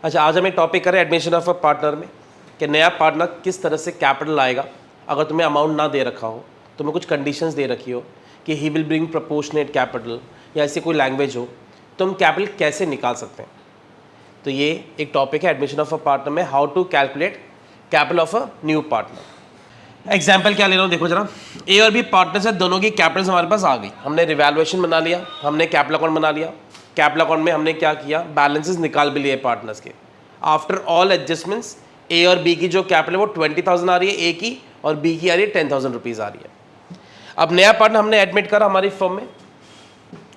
अच्छा, आज हम एक टॉपिक करें एडमिशन ऑफ अ पार्टनर में कि नया पार्टनर किस तरह से कैपिटल लाएगा। अगर तुम्हें अमाउंट ना दे रखा हो, तुम्हें कुछ कंडीशंस दे रखी हो कि he will bring proportionate capital या ऐसी कोई लैंग्वेज हो, तो हम कैपिटल कैसे निकाल सकते हैं। तो ये एक टॉपिक है एडमिशन ऑफ अ पार्टनर में, how to calculate capital of a new partner. Example क्या ले रहा हूँ, देखो जरा। ए और बी पार्टनर्स है, दोनों की कैपिटल्स हमारे पास आ गई। हमने रिवैल्यूएशन बना लिया, हमने कैपिटल अकाउंट बना लिया। कैपिटल अकाउंट में हमने क्या किया, बैलेंसेस निकाल भी लिए पार्टनर्स के। आफ्टर ऑल एडजस्टमेंट्स ए और बी की जो कैपिटल है वो 20,000 आ रही है ए की, और बी की आ रही है 10,000 रुपीज़ आ रही है। अब नया पार्टनर हमने एडमिट करा हमारी फर्म में।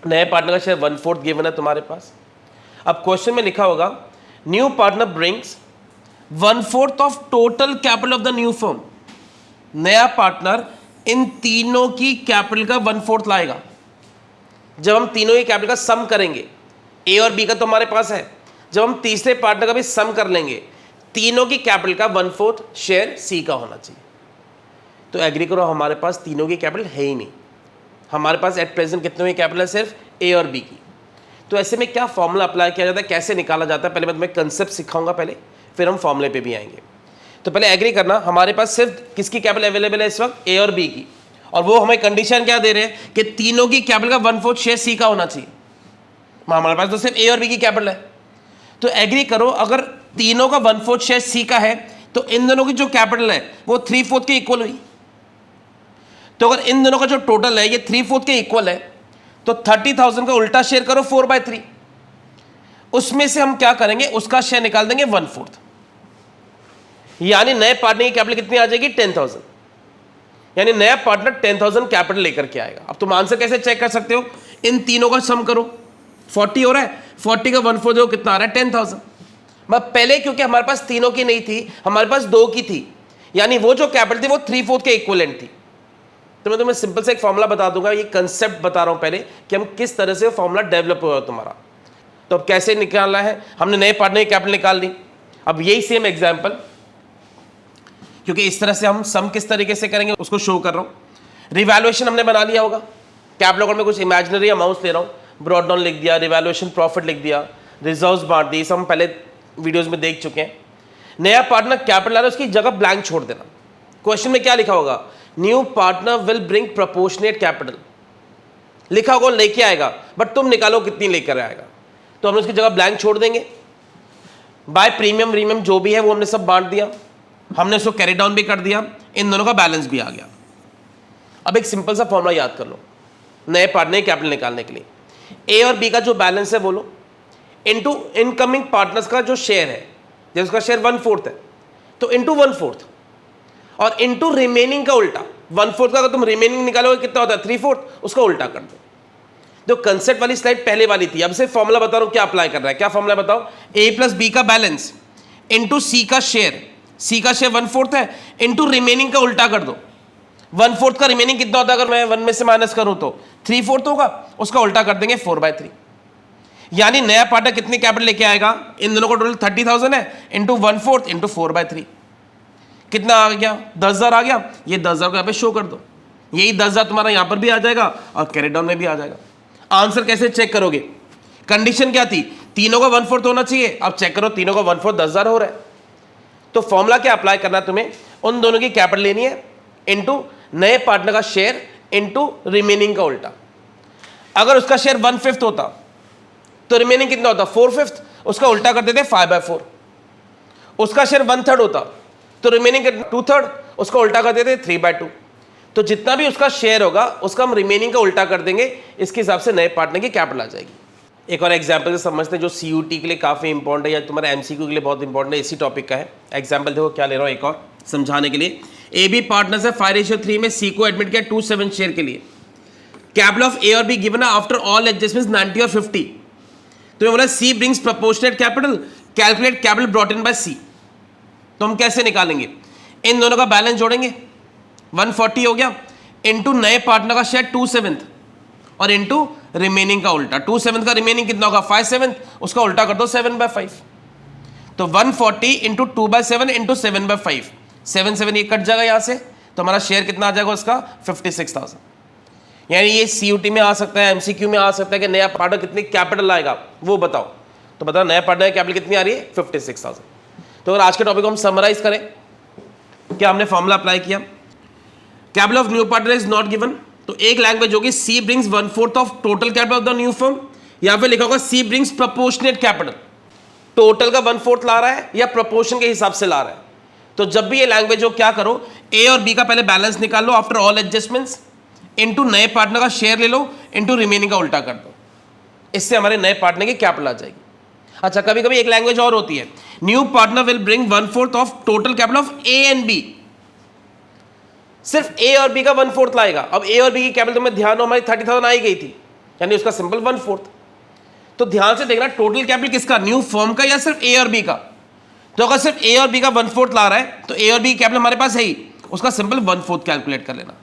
नए पार्टनर का शेयर 1/4 गिवन है तुम्हारे पास। अब क्वेश्चन में लिखा होगा new partner brings 1/4 of total capital of the new firm. नया पार्टनर इन तीनों की कैपिटल का 1/4 लाएगा। जब हम तीनों की कैपिटल का सम करेंगे, ए और बी का तो हमारे पास है, जब हम तीसरे पार्टनर का भी सम कर लेंगे, तीनों की कैपिटल का 1/4 शेयर सी का होना चाहिए। तो एग्री करो, हमारे पास तीनों की कैपिटल है ही नहीं। हमारे पास एट प्रेजेंट कितनों की कैपिटल है, सिर्फ ए और बी की। तो ऐसे में क्या फॉर्मूला अप्लाई किया जाता है, कैसे निकाला जाता है, पहले मैं तुम्हें कंसेप्ट सिखाऊंगा पहले, फिर हम फॉर्मूले पे भी आएंगे। तो पहले एग्री करना, हमारे पास सिर्फ किसकी कैपिटल अवेलेबल है इस वक्त, ए और बी की। और वो हमें कंडीशन क्या दे रहे हैं कि तीनों की कैपिटल का 1/4 शेयर सी का होना चाहिए। हमारे पास तो सिर्फ ए और बी की कैपिटल है। तो एग्री करो, अगर तीनों का 1/4 शेयर सी का है तो इन दोनों की जो कैपिटल है वो 3/4 के इक्वल हुई। तो अगर इन दोनों का जो टोटल है ये 3/4 के इक्वल है, तो 30,000 का उल्टा शेयर करो 4/3। उसमें से हम क्या करेंगे, उसका शेयर निकाल देंगे 1/4। यानी नए पार्टनर की कैपिटल कितनी आ जाएगी, 10,000। यानी नया पार्टनर 10,000 कैपिटल लेकर के आएगा। अब तुम आंसर कैसे चेक कर सकते हो, इन तीनों का सम करो, 40 हो रहा है, 40 का 1/4 जो कितना आ रहा है, 10,000। बट पहले क्योंकि हमारे पास तीनों की नहीं थी, हमारे पास दो की थी, यानी वो जो कैपिटल थी वो 3/4 के इक्विवेलेंट थी। तो मैं तुम्हें सिंपल से एक फॉर्मूला बता दूंगा, ये कंसेप्ट बता रहा हूं पहले कि हम किस तरह से फॉर्मूला डेवलप हुआ तुम्हारा। तो अब कैसे निकालना है, हमने नए पार्टनर की कैपिटल निकाल ली। अब यही सेम एग्जाम्पल, क्योंकि इस तरह से हम सम किस तरीके से करेंगे उसको शो कर रहा हूं। रिवैल्यूएशन हमने बना लिया होगा, कैपिटल अकाउंट में कुछ इमेजिनरी अमाउंट्स ले रहा हूं, ब्रॉड डाउन लिख दिया, रिवैल्यूएशन प्रॉफिट लिख दिया, रिजर्व्स बांट दी, हम पहले वीडियोस में देख चुके हैं। नया पार्टनर कैपिटल आ रहा है, उसकी जगह ब्लैंक छोड़ देना। क्वेश्चन में क्या लिखा होगा, new partner will bring proportionate capital लिखा होगा, लेके आएगा, बट तुम निकालो कितनी लेकर आएगा। तो हमने उसकी जगह ब्लैंक छोड़ देंगे। बाय प्रीमियम रीमियम जो भी है वो हमने सब बांट दिया, हमने उसको कैरी डाउन भी कर दिया, इन दोनों का बैलेंस भी आ गया। अब एक सिंपल सा फॉर्मूला याद कर लो नए पार्टनर कैपिटल निकालने के लिए। ए और बी का जो बैलेंस है बोलो, इनटू इनकमिंग पार्टनर्स का जो शेयर है, जैसे उसका शेयर 1/4 है तो इनटू 1/4, और इनटू रिमेनिंग का उल्टा 1/4 का अगर तुम रिमेनिंग निकालोगे कितना होता है, 3/4, उसका उल्टा कर दो। जो कंसेप्ट वाली स्लाइड पहले वाली थी, अब से फॉर्मूला बता रहा हूं क्या अप्लाई कर रहा है। क्या फॉर्मूला बताओ, ए प्लस बी का बैलेंस इनटू सी का शेयर, सी का शेयर 1/4 है, इनटू रिमेनिंग का उल्टा कर दो। 1/4 का रिमेनिंग कितना होता है, अगर मैं 1 में से माइनस करूं तो 3/4 होगा, उसका उल्टा कर देंगे 4/3। यानी नया पार्टनर कितनी कैपिटल लेके आएगा, इन दोनों का टोटल 30,000 है, इंटू 1/4 इंटू 4/3 कितना आ गया, 10,000 आ गया। ये 10,000 को यहाँ पे शो कर दो, यही 10,000 तुम्हारा यहाँ पर भी आ जाएगा और कैरी डाउन में भी आ जाएगा। आंसर कैसे चेक करोगे, कंडीशन क्या थी, तीनों का 1/4 होना चाहिए। अब चेक करो, तीनों का 1/4 10,000 हो रहा है। तो फॉर्मूला क्या अप्लाई करना है तुम्हें, उन दोनों की कैपिटल लेनी है इंटू नए पार्टनर का शेयर इंटू रिमेनिंग का उल्टा। अगर उसका शेयर 1/5 होता तो रिमेनिंग कितना होता, 4/5, उसका उल्टा कर देते 5/4। उसका शेयर 1/3 होता तो रिमेनिंग 2/3, उसका उल्टा कर देते 3/2। तो जितना भी उसका शेयर होगा उसका हम रिमेनिंग का उल्टा कर देंगे, इसके हिसाब से नए पार्टनर की कैपिटल आ जाएगी। एक और एग्जाम्पल से समझते हैं जो सीयूटी के लिए काफ़ी इंपॉर्टेंट है या तुम्हारे एमसीक्यू के लिए बहुत इंपॉर्टेंट है, इसी टॉपिक का है। एग्जाम्पल देखो क्या ले रहा हूँ एक और समझाने के लिए। ए बी पार्टनर्स है 5:3 में, सी को एडमिट किया 2/7 शेयर के लिए। कैपिटल ऑफ ए और बी गिवन है आफ्टर ऑल एडजस्टमेंट्स 90 और 50। तो बोला C brings proportionate capital, calculate capital brought in by C. तो हम कैसे निकालेंगे, इन दोनों का बैलेंस जोड़ेंगे, 140 हो गया, इंटू नए पार्टनर का शेयर 2/7 और इंटू रिमेनिंग का उल्टा। 2/7 का रिमेनिंग कितना होगा, 5/7, उसका उल्टा कर दो 7/5। तो 140 इंटू 2/7 इंटू 7/5, 7 ये कट जाएगा यहाँ से, तो हमारा शेयर कितना आ जाएगा उसका 56,000। यानी ये सीयूटी में आ सकता है, एमसीक्यू में आ सकता है कि नया पार्टनर कितनी कैपिटल लाएगा वो बताओ। तो बता नया पार्टनर की कैपिटल कितनी आ रही है 56,000। तो अगर आज के टॉपिक को हम समराइज करें, क्या हमने फॉर्मूला अप्लाई किया, capital of new partner is not given, तो एक लैंग्वेज होगी C brings 1/4 of total capital of the new firm, यहां पे लिखा होगा C brings proportionate capital, total का 1/4 ला रहा है या प्रोपोर्शन के हिसाब से ला रहा है। तो जब भी ये लैंग्वेज हो क्या करो, ए और बी का पहले बैलेंस निकाल लो आफ्टर ऑल एडजस्टमेंट्स, इनटू नए पार्टनर का शेयर ले लो, इनटू रिमेनिंग का उल्टा कर दो, इससे हमारे नए पार्टनर की कैपिटल आ जाएगी। अच्छा, कभी कभी एक लैंग्वेज और होती है, new partner will bring 1/4 of total capital of A and B, सिर्फ ए और बी का 1/4 लाएगा। अब ए और बी की कैपिटल में ध्यान हो हमारी 30,000 आई गई थी, यानी उसका सिंपल 1/4। तो ध्यान से देखना टोटल कैपिटल किसका, न्यू फर्म का या सिर्फ ए और बी का। तो अगर सिर्फ ए और बी का 1/4 ला रहा है तो ए और बी की कैपिटल हमारे पास है ही, उसका सिंपल 1/4 कैलकुलेट कर लेना।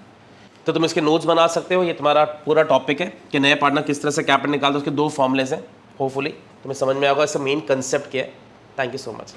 तो तुम इसके नोट्स बना सकते हो, ये तुम्हारा पूरा टॉपिक है कि नए पार्टनर किस तरह से कैपिटल निकालते हैं, उसके 2 फॉर्मूलेस हैं। होपफुली तुम्हें समझ में आएगा इसका मेन कंसेप्ट क्या है। Thank you so much.